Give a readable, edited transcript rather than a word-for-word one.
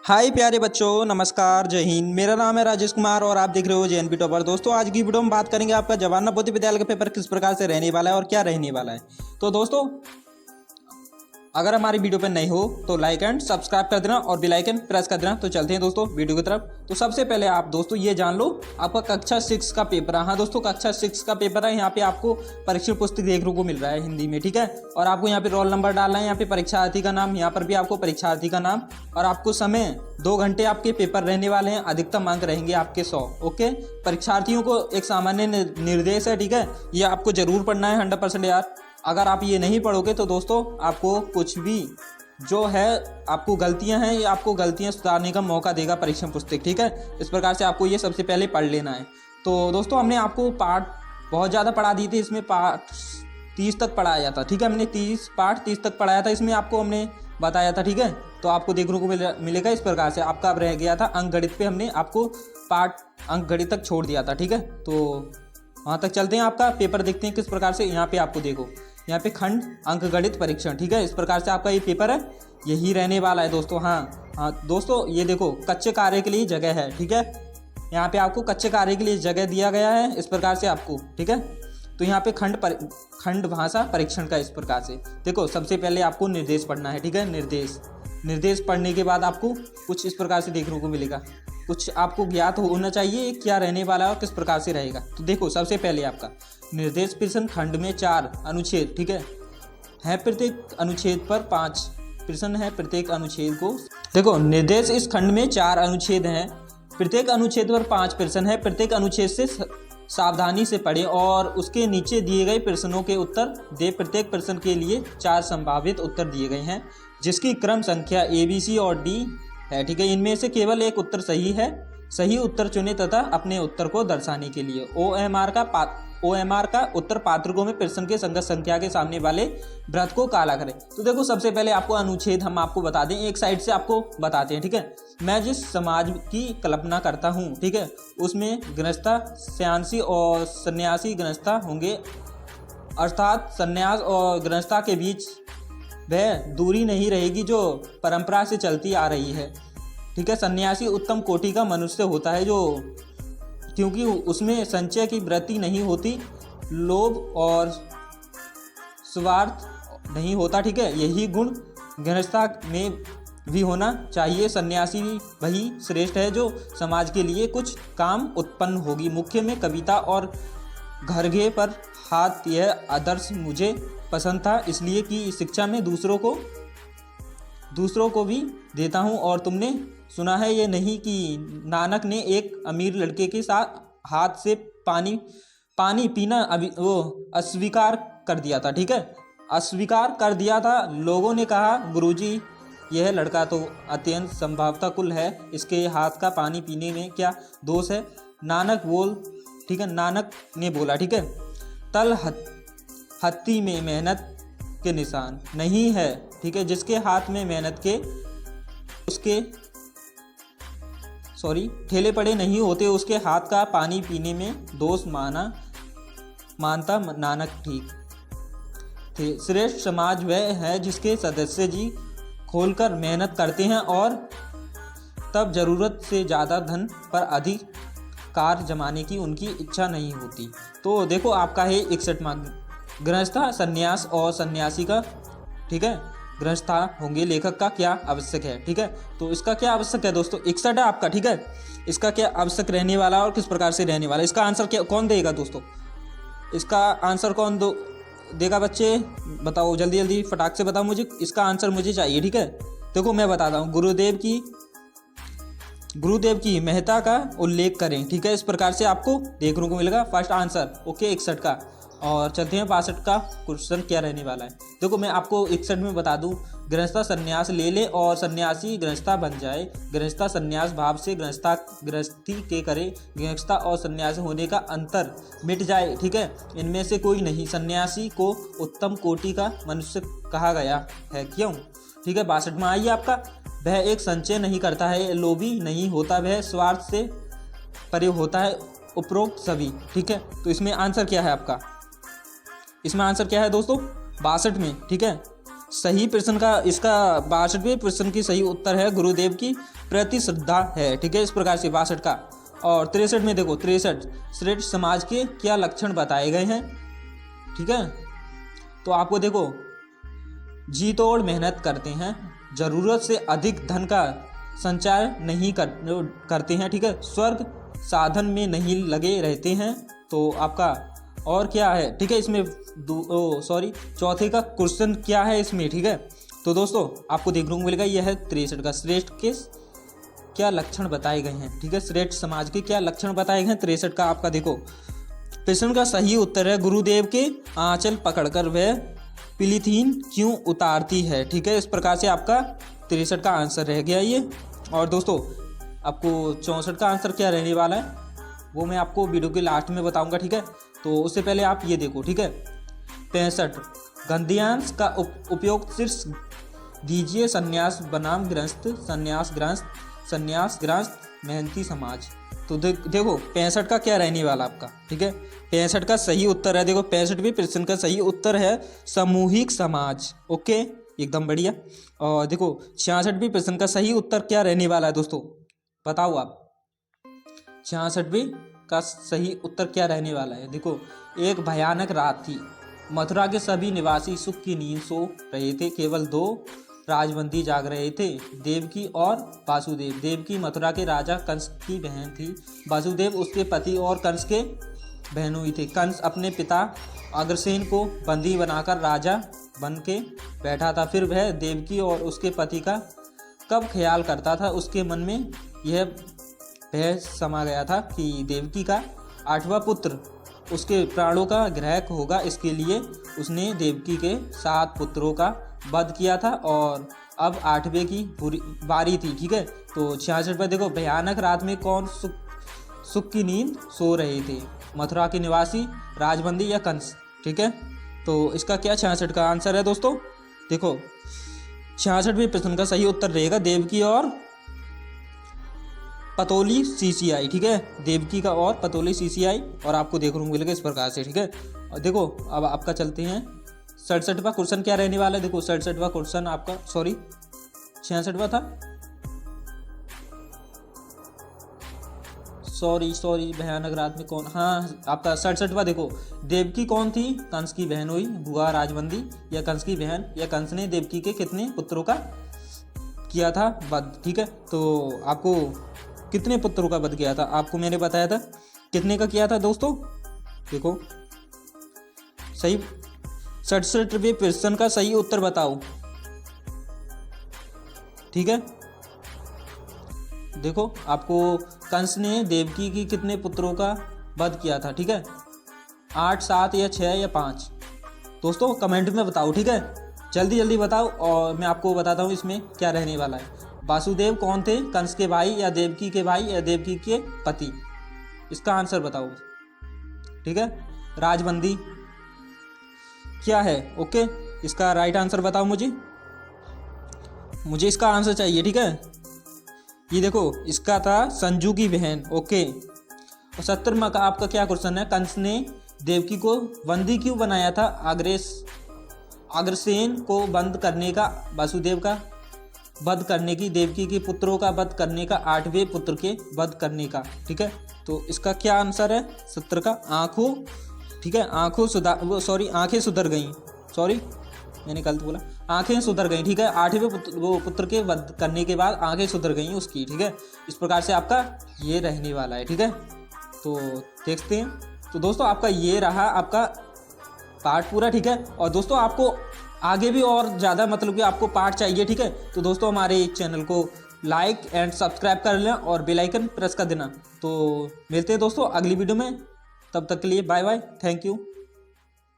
हाय प्यारे बच्चों, नमस्कार, जय हिंद। मेरा नाम है राजेश कुमार और आप देख रहे हो जेएनपी टॉपर। दोस्तों, आज की वीडियो में बात करेंगे आपका जवाहर नवोदय विद्यालय का पेपर किस प्रकार से रहने वाला है और क्या रहने वाला है। तो दोस्तों, अगर हमारी वीडियो पर नए हो तो लाइक एंड सब्सक्राइब कर देना और बेल आइकन प्रेस कर देना। तो चलते हैं दोस्तों वीडियो की तरफ। तो सबसे पहले आप दोस्तों ये जान लो, आपका कक्षा 6 का पेपर है। हाँ दोस्तों, कक्षा 6 का पेपर है। यहाँ पे आपको परीक्षा पुस्तक देखने को मिल रहा है हिंदी में, ठीक है। और आपको यहाँ पे रोल नंबर डालना है, यहाँ पे परीक्षार्थी का नाम, यहाँ पर भी आपको परीक्षार्थी का नाम, और आपको समय 2 घंटे आपके पेपर रहने वाले हैं। अधिकतम अंक रहेंगे आपके 100। ओके, परीक्षार्थियों को एक सामान्य निर्देश है, ठीक है। ये आपको जरूर पढ़ना है 100% यार। अगर आप ये नहीं पढ़ोगे तो दोस्तों आपको कुछ भी जो है आपको गलतियां हैं, ये आपको गलतियां सुधारने का मौका देगा परीक्षा पुस्तक, ठीक है। इस प्रकार से आपको ये सबसे पहले पढ़ लेना है। तो दोस्तों, हमने आपको पाठ बहुत ज़्यादा पढ़ा दिए थे। इसमें पाठ 30 तक पढ़ाया था, ठीक है। हमने 30 तक पढ़ाया था। इसमें आपको हमने बताया था, ठीक है। तो आपको देखने को मिलेगा इस प्रकार से। आपका अब रह गया था अंक गणित पे, हमने आपको पाठ अंक गणित तक छोड़ दिया था, ठीक है। तो वहाँ तक चलते हैं, आपका पेपर देखते हैं किस प्रकार से। यहाँ पे आपको देखो, यहाँ पे खंड अंक गणित परीक्षण, ठीक है। इस प्रकार से आपका ये पेपर है, यही रहने वाला है दोस्तों। हाँ दोस्तों, ये देखो कच्चे कार्य के लिए जगह है, ठीक है। यहाँ पे आपको कच्चे कार्य के लिए जगह दिया गया है इस प्रकार से आपको, ठीक है। तो यहाँ पे खंड भाषा परीक्षण का इस प्रकार से देखो। सबसे पहले आपको निर्देश पढ़ना है, ठीक है। निर्देश पढ़ने के बाद आपको कुछ इस प्रकार से देखने को मिलेगा। कुछ आपको ज्ञात होना चाहिए क्या रहने वाला है और किस प्रकार से रहेगा। तो देखो, सबसे पहले आपका निर्देश प्रश्न खंड में 4 अनुच्छेद, ठीक है। प्रत्येक अनुच्छेद पर 5 प्रश्न है। प्रत्येक अनुच्छेद को देखो, निर्देश इस खंड में 4 अनुच्छेद हैं। प्रत्येक अनुच्छेद पर 5 प्रश्न है। प्रत्येक अनुच्छेद से सावधानी से पढ़ें और उसके नीचे दिए गए प्रश्नों के उत्तर दे। प्रत्येक प्रश्न के लिए 4 संभावित उत्तर दिए गए हैं, जिसकी क्रम संख्या ABC और D है, ठीक है। इनमें से केवल एक उत्तर सही है। सही उत्तर चुने तथा अपने उत्तर को दर्शाने के लिए OMR का उत्तर पात्रकों में प्रश्न के संगत संख्या के सामने वाले वृत्त को काला करें। तो देखो, सबसे पहले आपको अनुच्छेद हम आपको बता दें, एक साइड से आपको बताते हैं, ठीक है। मैं जिस समाज की कल्पना करता हूँ, ठीक है, उसमें गृहस्था सन्यासी और सन्यासी गृहस्था होंगे। अर्थात सन्यास और गृहस्था के बीच वह दूरी नहीं रहेगी जो परंपरा से चलती आ रही है, ठीक है। सन्यासी उत्तम कोटि का मनुष्य होता है, जो क्योंकि उसमें संचय की वृत्ति नहीं होती, लोभ और स्वार्थ नहीं होता, ठीक है। यही गुण गृहस्था में भी होना चाहिए। सन्यासी वही श्रेष्ठ है जो समाज के लिए कुछ काम उत्पन्न होगी। मुख्य में कविता और घरघे पर हाथ, यह आदर्श मुझे पसंद था, इसलिए कि शिक्षा में दूसरों को भी देता हूँ। और तुमने सुना है ये नहीं कि नानक ने एक अमीर लड़के के साथ हाथ से पानी पीना अस्वीकार कर दिया था, ठीक है। अस्वीकार कर दिया था। लोगों ने कहा, गुरुजी यह लड़का तो अत्यंत संभावता कुल है, इसके हाथ का पानी पीने में क्या दोष है। नानक ने बोला, ठीक है, तल हत्ती में मेहनत के निशान नहीं है, ठीक है। जिसके हाथ में मेहनत के उसके ठेले पड़े नहीं होते, उसके हाथ का पानी पीने में दोष मानता नानक ठीक थे। श्रेष्ठ समाज वह है जिसके सदस्य जी खोलकर मेहनत करते हैं और तब जरूरत से ज़्यादा धन पर अधिक कार जमाने की उनकी इच्छा नहीं होती। तो देखो, आपका है 61 मार्क। गृहस्था, सन्यास और सन्यासी का, ठीक है। गृहस्था होंगे, लेखक का क्या आवश्यक है, ठीक है। तो इसका क्या आवश्यक है दोस्तों, 61 है आपका, ठीक है। इसका क्या आवश्यक रहने वाला और किस प्रकार से रहने वाला, इसका आंसर कौन देगा दोस्तों। इसका आंसर कौन देगा बच्चे, बताओ जल्दी जल्दी फटाक से बताओ मुझे। इसका आंसर मुझे चाहिए, ठीक है। देखो, मैं बताता हूँ, गुरुदेव की महत्ता का उल्लेख करें, ठीक है। इस प्रकार से आपको देखने को मिलेगा फर्स्ट आंसर, ओके, 61 का। और चलते हैं 62 का क्वेश्चन क्या रहने वाला है। देखो, मैं आपको 61 में बता दूं, गृहस्था सन्यास ले ले और सन्यासी गृहस्था बन जाए। गृहस्था सन्यास भाव से गृहस्थी के करे, गृहस्था और सन्यासी होने का अंतर मिट जाए, ठीक है। इनमें से कोई नहीं। सन्यासी को उत्तम कोटि का मनुष्य कहा गया है, क्यों, ठीक है। 62 में आइए आपका, वह एक संचय नहीं करता है, लोभी नहीं होता, वह स्वार्थ से परे होता है, उपरोक्त सभी, ठीक है। तो इसमें आंसर क्या है आपका, इसमें आंसर क्या है दोस्तों 62 में, ठीक है। सही प्रश्न का इसका 62वें प्रश्न की सही उत्तर है गुरुदेव की प्रति श्रद्धा है। ठीक है, इस प्रकार से 62 का। और 63 में देखो, 63 श्रेष्ठ समाज के क्या लक्षण बताए गए हैं। ठीक है, तो आपको देखो, जी तोड़ मेहनत करते हैं, ज़रूरत से अधिक धन का संचार नहीं करते हैं। ठीक है, स्वर्ग साधन में नहीं लगे रहते हैं। तो आपका और क्या है, ठीक है, इसमें चौथे का क्वेश्चन क्या है इसमें। ठीक है, तो दोस्तों आपको देखने को मिलेगा यह है 63 का, श्रेष्ठ के क्या लक्षण बताए गए हैं। ठीक है, श्रेष्ठ समाज के क्या लक्षण बताए गए हैं 63 का। आपका देखो, प्रश्न का सही उत्तर है गुरुदेव के आंचल पकड़कर वह पॉलीथीन क्यों उतारती है। ठीक है, इस प्रकार से आपका 63 का आंसर रह गया ये। और दोस्तों आपको 64 का आंसर क्या रहने वाला है वो मैं आपको वीडियो के लास्ट में बताऊंगा। ठीक है, तो उससे पहले आप ये देखो। ठीक है, 65 गद्यांश का उपयोग शीर्ष दीजिए संन्यास बनाम गृहस्थ, संन्यास गृहस्थ मेहनती समाज। तो देखो 65 का क्या रहने वाला आपका। ठीक है, 65 का सही उत्तर है, देखो 65वें प्रश्न का सही उत्तर है सामूहिक समाज। ओके, एकदम बढ़िया। और देखो 66वें प्रश्न का सही उत्तर क्या रहने वाला है दोस्तों, बताओ आप। 66वें का सही उत्तर क्या रहने वाला है। देखो, एक भयानक रात थी, मथुरा के सभी निवासी सुख की नींद सो रहे थे, केवल 2 राजबंदी जाग रहे थे, देवकी और वासुदेव। देवकी मथुरा के राजा कंस की बहन थी, वासुदेव उसके पति और कंस के बहनोई थे। कंस अपने पिता अग्रसेन को बंदी बनाकर राजा बन के बैठा था। फिर वह देवकी और उसके पति का कब ख्याल करता था, उसके मन में यह भय समा गया था कि देवकी का 8वां पुत्र उसके प्राणों का ग्राहक होगा। इसके लिए उसने देवकी के 7 पुत्रों का वध किया था और अब 8वें की बारी थी। ठीक है, तो 66 पर देखो, भयानक रात में कौन सुख की नींद सो रहे थे, मथुरा के निवासी, राजबंदी या कंस। ठीक है, तो इसका क्या 66 का आंसर है दोस्तों। देखो 66वें प्रश्न का सही उत्तर रहेगा देवकी और पतोली सीसीआई। ठीक है, देवकी का और पतोली सीसीआई। और आपको देखने को मिलेगा इस प्रकार से। ठीक है, और देखो अब आपका चलते हैं 67वां क्वेश्चन क्या रहने वाला है। देखो 67वां क्वेश्चन आपका 66वां था, सॉरी भयानक रात में कौन, हाँ आपका 67वां। देखो, देवकी कौन थी, कंस की बहन हुई, बुआ राजबंदी या कंस की बहन, या कंस ने देवकी के कितने पुत्रों का किया था वध। ठीक है, तो आपको कितने पुत्रों का वध किया था, आपको मैंने बताया था कितने का किया था दोस्तों। देखो सही 67वें प्रश्न का सही उत्तर बताओ। ठीक है, देखो आपको कंस ने देवकी की कितने पुत्रों का वध किया था। ठीक है, 8, 7 या 6 या 5 दोस्तों कमेंट में बताओ। ठीक है, जल्दी जल्दी बताओ और मैं आपको बताता हूँ इसमें क्या रहने वाला है। वासुदेव कौन थे, कंस के भाई या देवकी के भाई या देवकी के पति, इसका आंसर बताओ। ठीक है, राजबंदी क्या है। ओके, इसका राइट आंसर बताओ मुझे इसका आंसर चाहिए। ठीक है, ये देखो इसका था संजू की बहन। ओके, और 70वां का आपका क्या क्वेश्चन है, कंस ने देवकी को बंदी क्यों बनाया था, अग्रसेन को बंद करने का, वासुदेव का वध करने की, देवकी के पुत्रों का वध करने का, 8वें पुत्र के वध करने का। ठीक है, तो इसका क्या आंसर है 70 का, आंखों। ठीक है, आंखें सुधर गई, सॉरी मैंने गलत बोला, आंखें सुधर गई। ठीक है, 8वें पुत्र के वध करने के बाद आंखें सुधर गई उसकी। ठीक है, इस प्रकार से आपका ये रहने वाला है। ठीक है, तो देखते हैं। तो दोस्तों आपका ये रहा आपका पार्ट पूरा। ठीक है, और दोस्तों आपको आगे भी और ज़्यादा मतलब कि आपको पार्ट चाहिए। ठीक है, तो दोस्तों हमारे चैनल को लाइक एंड सब्सक्राइब कर लेना और बेल आइकन प्रेस कर देना। तो मिलते हैं दोस्तों अगली वीडियो में, तब तक के लिए बाय बाय, थैंक यू।